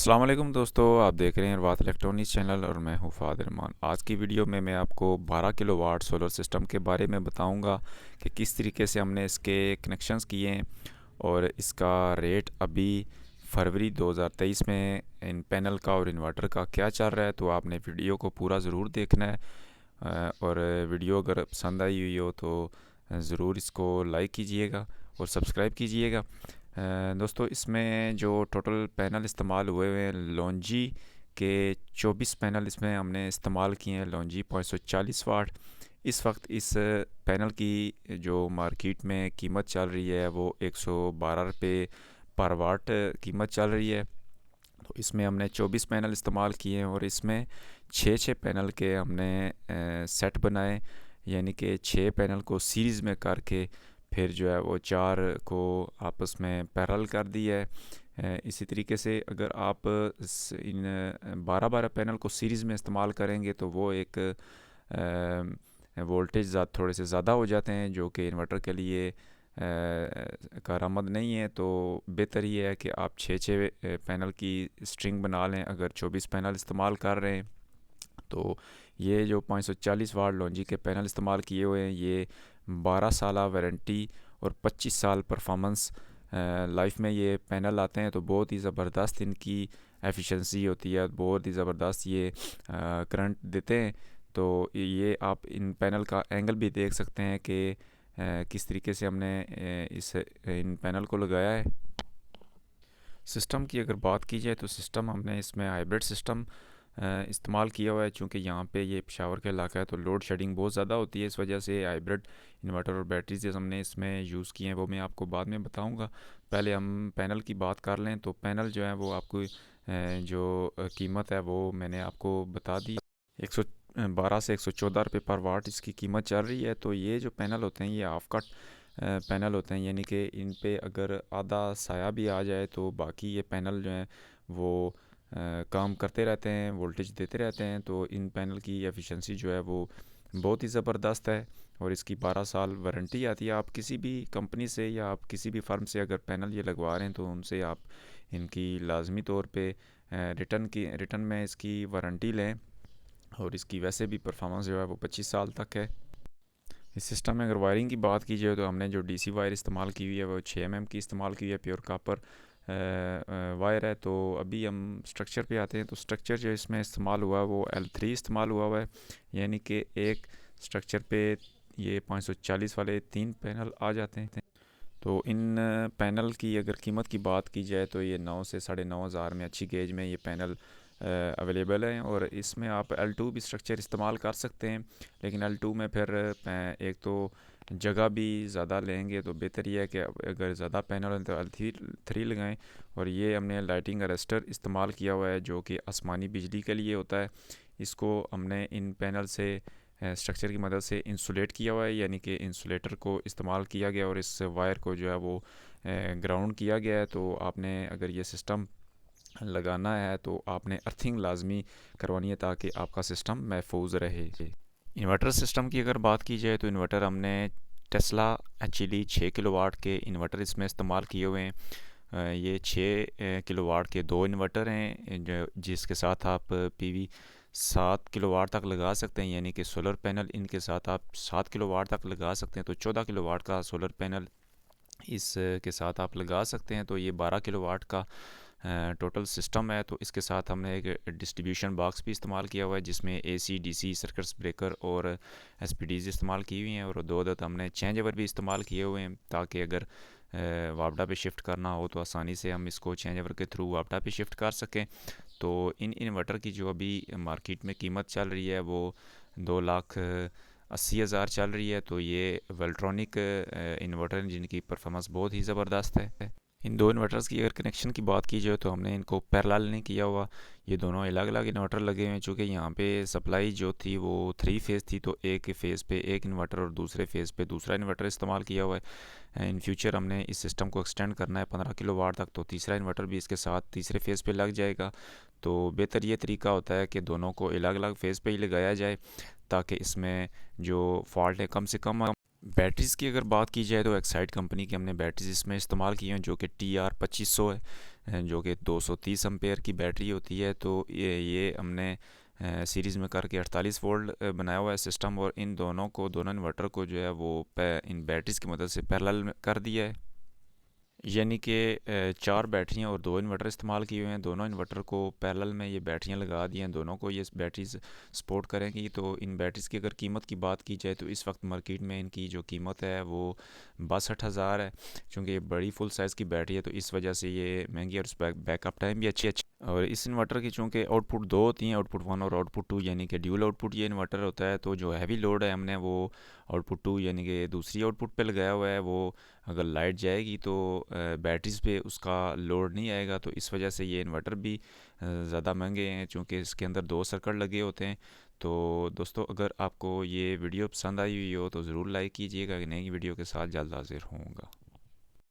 अस्सलाम वालेकुम दोस्तों, आप देख रहे हैं अरबात इलेक्ट्रॉनिक्स चैनल और मैं हूं फादर मान। आज की वीडियो में मैं आपको 12 किलोवाट सोलर सिस्टम के बारे में बताऊंगा कि किस तरीके से हमने इसके कनेक्शंस किए हैं और इसका रेट अभी फरवरी 2023 में इन पैनल का और इन्वर्टर का क्या चल रहा है। तो आपने वीडियो को पूरा ज़रूर देखना है। और वीडियो अगर पसंद आई हुई हो तो ज़रूर इसको लाइक कीजिएगा और सब्सक्राइब कीजिएगा। दोस्तों, इसमें जो टोटल पैनल इस्तेमाल हुए हुए हैं लॉन्जी के 24 पैनल इसमें हमने इस्तेमाल किए हैं। लॉन्जी 540 वाट। इस वक्त इस पैनल की जो मार्केट में कीमत चल रही है वो 112 रुपये पर वाट कीमत चल रही है। तो इसमें हमने 24 पैनल इस्तेमाल किए हैं और इसमें छः पैनल के हमने सेट बनाए, यानी कि 6 पैनल को सीरीज़ में करके फिर जो है वो 4 को आपस में पैरेलल कर दिया है। इसी तरीके से अगर आप इन 12-12 पैनल को सीरीज़ में इस्तेमाल करेंगे तो वो एक वोल्टेज थोड़े से ज़्यादा हो जाते हैं, जो कि इन्वर्टर के लिए कारआमद नहीं है। तो बेहतर ये है कि आप 6 पैनल की स्ट्रिंग बना लें। अगर 24 पैनल इस्तेमाल कर रहे हैं तो ये जो 540 वाट लॉन्जी के पैनल इस्तेमाल किए हुए हैं, ये 12 साल वारंटी और 25 साल परफॉर्मेंस लाइफ में ये पैनल आते हैं। तो बहुत ही ज़बरदस्त इनकी एफिशिएंसी होती है, बहुत ही ज़बरदस्त ये करंट देते हैं। तो ये आप इन पैनल का एंगल भी देख सकते हैं कि किस तरीके से हमने इन पैनल को लगाया है। सिस्टम की अगर बात की जाए तो सिस्टम हमने इसमें हाइब्रिड सिस्टम इस्तेमाल किया हुआ है। चूँकि यहाँ पे ये पेशावर का इलाका है तो लोड शेडिंग बहुत ज़्यादा होती है, इस वजह से हाइब्रिड इन्वर्टर और बैटरीज जो हमने इसमें यूज़ किए हैं वो मैं आपको बाद में बताऊँगा। पहले हम पैनल की बात कर लें। तो पैनल जो है वो आपको जो कीमत है वो मैंने आपको बता दी। 112 से 114 रुपये पर वाट इसकी कीमत चल रही है। तो ये जो पैनल होते हैं ये हाफ कट पैनल होते हैं, यानी कि इन पे अगर आधा साया भी आ जाए तो बाकी ये पैनल जो हैं वो काम करते रहते हैं, वोल्टेज देते रहते हैं। तो इन पैनल की एफिशिएंसी जो है वो बहुत ही ज़बरदस्त है और इसकी 12 साल वारंटी आती है। आप किसी भी कंपनी से या आप किसी भी फर्म से अगर पैनल ये लगवा रहे हैं तो उनसे आप इनकी लाजमी तौर पे रिटर्न में इसकी वारंटी लें। और इसकी वैसे भी परफॉर्मेंस जो है वो 25 साल तक है। इस सिस्टम में अगर वायरिंग की बात की जाए तो हमने जो डीसी वायर इस्तेमाल की हुई है वो 6 mm की इस्तेमाल की है, प्योर कापर वायर है। तो अभी हम स्ट्रक्चर पे आते हैं। तो स्ट्रक्चर जो इसमें इस्तेमाल हुआ है वो L3 इस्तेमाल हुआ है, यानी कि एक स्ट्रक्चर पे ये 540 वाले 3 पैनल आ जाते हैं। तो इन पैनल की अगर कीमत की बात की जाए तो ये 9 से 9,500 में अच्छी गेज में ये पैनल अवेलेबल हैं। और इसमें आप L2 भी स्ट्रक्चर इस्तेमाल कर सकते हैं, लेकिन L2 में फिर एक तो जगह भी ज़्यादा लेंगे। तो बेहतर ये है कि अगर ज़्यादा पैनल हैं तो L3 लगाएं। और ये हमने लाइटिंग अरेस्टर इस्तेमाल किया हुआ है जो कि आसमानी बिजली के लिए होता है। इसको हमने इन पैनल से स्ट्रक्चर की मदद से इंसुलेट किया हुआ है, यानी कि इंसुलेटर को इस्तेमाल किया गया और इस वायर को जो है वो ग्राउंड किया गया है। तो आपने अगर ये सिस्टम लगाना है तो आपने अर्थिंग लाजमी करवानी है ताकि आपका सिस्टम महफूज रहे। इन्वर्टर सिस्टम की अगर बात की जाए तो इन्वर्टर हमने टेस्ला एक्चुअली 6 किलोवाट के इन्वर्टर इसमें इस्तेमाल किए हुए हैं। ये 6 किलोवाट के 2 इन्वर्टर हैं जिसके साथ आप पीवी 7 किलोवाट तक लगा सकते हैं, यानी कि सोलर पैनल इनके साथ आप 7 किलोवाट तक लगा सकते हैं। तो 14 किलोवाट का सोलर पैनल इस के साथ आप लगा सकते हैं। तो ये 12 किलोवाट का टोटल सिस्टम है। तो इसके साथ हमने एक डिस्ट्रीब्यूशन बॉक्स भी इस्तेमाल किया हुआ है जिसमें AC DC सर्किट्स ब्रेकर और SPDs इस्तेमाल की हुई हैं। और 2 अदद हमने चेंज ओवर भी इस्तेमाल किए हुए हैं ताकि अगर वापडा पे शिफ्ट करना हो तो आसानी से हम इसको चेंज ओवर के थ्रू वापडा पे शिफ्ट कर सकें। तो इन इन्वर्टर की जो अभी मार्केट में कीमत चल रही है वो 2,80,000 चल रही है। तो ये वेल्ट्रॉनिक इन्वर्टर हैं जिनकी परफॉर्मेंस बहुत ही ज़बरदस्त है। इन 2 इन्वर्टर्स की अगर कनेक्शन की बात की जाए तो हमने इनको पैरेलल नहीं किया हुआ, ये दोनों अलग अलग इन्वर्टर लगे हुए हैं। चूँकि यहाँ पे सप्लाई जो थी वो 3 फेज़ थी, तो एक फ़ेज़ पे एक इन्वर्टर और दूसरे फ़ेज़ पे दूसरा इन्वर्टर इस्तेमाल किया हुआ है। इन फ्यूचर हमने इस सिस्टम को एक्सटेंड करना है 15 किलोवाट तक, तो तीसरा इन्वर्टर भी इसके साथ तीसरे फ़ेज़ पे लग जाएगा। तो बेहतर ये तरीका होता है कि दोनों को अलग अलग फ़ेज़ पे ही लगाया जाए ताकि इसमें जो फॉल्ट है कम से कम। बैटरीज़ की अगर बात की जाए तो एक्साइड कंपनी की हमने बैटरीज इसमें इस्तेमाल की हैं जो कि TR 2500 है। जो कि 230 एम्पेयर की बैटरी होती है। तो ये हमने सीरीज़ में करके 48 वोल्ट बनाया हुआ है सिस्टम, और इन दोनों को, दोनों इन्वर्टर को जो है वो इन बैटरीज की मदद से पैरेलल में कर दिया है। यानी कि 4 बैटरियाँ और 2 इन्वर्टर इस्तेमाल किए हुए हैं। दोनों इन्वर्टर को पैरेलल में ये बैटरियाँ लगा दी हैं, दोनों को ये बैटरीज सपोर्ट करेंगी। तो इन बैटरीज की अगर कीमत की बात की जाए तो इस वक्त मार्केट में इनकी जो कीमत है वो 62,000 है। चूँकि ये बड़ी फुल साइज़ की बैटरी है तो इस वजह से ये महंगी, और बैकअप टाइम भी अच्छी अच्छी। और इस इन्वर्टर की चूँकि आउटपुट दो होती हैं, आउटपुट 1 और आउटपुट 2, यानी कि ड्यूल आउटपुट ये इन्वर्टर होता है। तो जो हैवी लोड है हमने वो आउटपुट 2 यानी कि दूसरी आउटपुट पे लगाया हुआ है। वो अगर लाइट जाएगी तो बैटरीज पे उसका लोड नहीं आएगा। तो इस वजह से ये इन्वर्टर भी ज़्यादा महंगे हैं, चूँकि इसके अंदर 2 सर्किट लगे होते हैं। तो दोस्तों, अगर आपको ये वीडियो पसंद आई हुई हो तो ज़रूर लाइक कीजिएगा। नई वीडियो के साथ जल्द हाजिर होऊंगा।